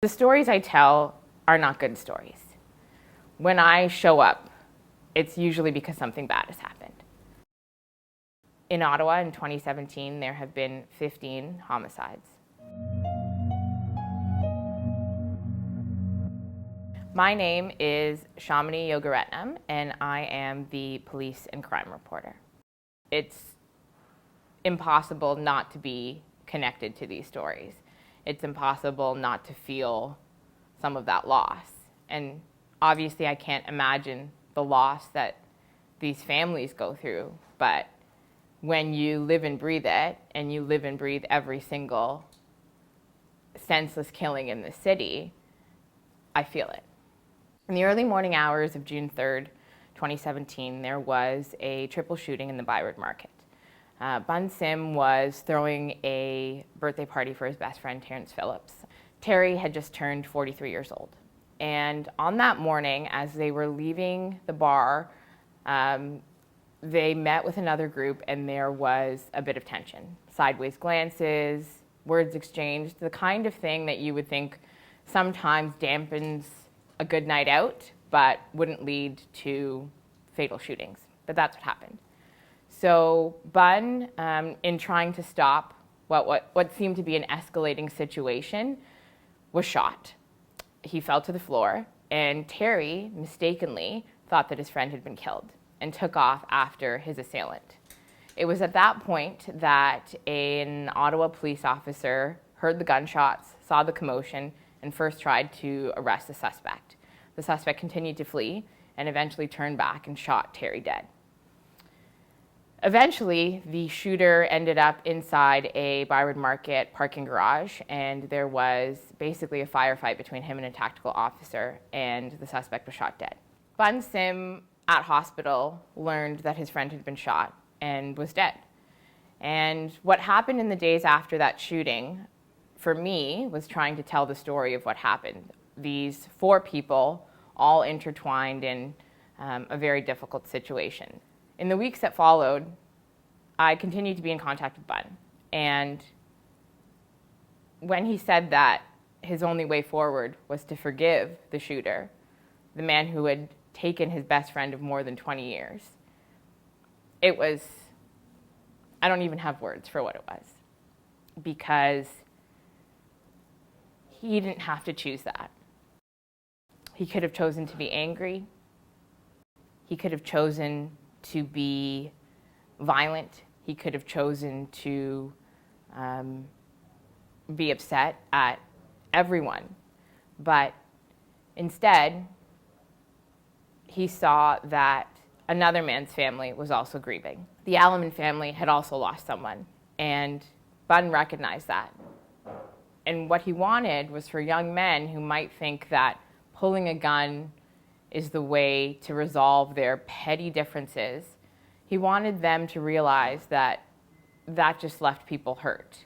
The stories I tell are not good stories. When I show up, it's usually because something bad has happened. In Ottawa in 2017, there have been 15 homicides. My name is Shaamini Yogaretnam, and I am the police and crime reporter. It's impossible not to be connected to these stories. It's impossible not to feel some of that loss. And obviously I can't imagine the loss that these families go through, but when you live and breathe it, and you live and breathe every single senseless killing in the city, I feel it. In the early morning hours of June 3rd, 2017, there was a triple shooting in the Byward Market. Bun Sim was throwing a birthday party for his best friend, Terrence Phillips. Terry had just turned 43 years old. And on that morning, as they were leaving the bar, they met with another group and there was a bit of tension. Sideways glances, words exchanged, the kind of thing that you would think sometimes dampens a good night out, but wouldn't lead to fatal shootings. But that's what happened. So Bun, in trying to stop what seemed to be an escalating situation, was shot. He fell to the floor, and Terry mistakenly thought that his friend had been killed and took off after his assailant. It was at that point that an Ottawa police officer heard the gunshots, saw the commotion, and first tried to arrest the suspect. The suspect continued to flee and eventually turned back and shot Terry dead. Eventually, the shooter ended up inside a Byward Market parking garage, and there was basically a firefight between him and a tactical officer, and the suspect was shot dead. Bun Sim, at hospital, learned that his friend had been shot and was dead. And what happened in the days after that shooting, for me, was trying to tell the story of what happened. These four people, all intertwined in a very difficult situation. In the weeks that followed, I continued to be in contact with Bun. And when he said that his only way forward was to forgive the shooter, the man who had taken his best friend of more than 20 years, it was, I don't even have words for what it was, because he didn't have to choose that. He could have chosen to be angry. He could have chosen to be violent. He could have chosen to be upset at everyone. But instead, he saw that another man's family was also grieving. The Alleman family had also lost someone, and Bun recognized that. And what he wanted was for young men who might think that pulling a gun is the way to resolve their petty differences, he wanted them to realize that that just left people hurt.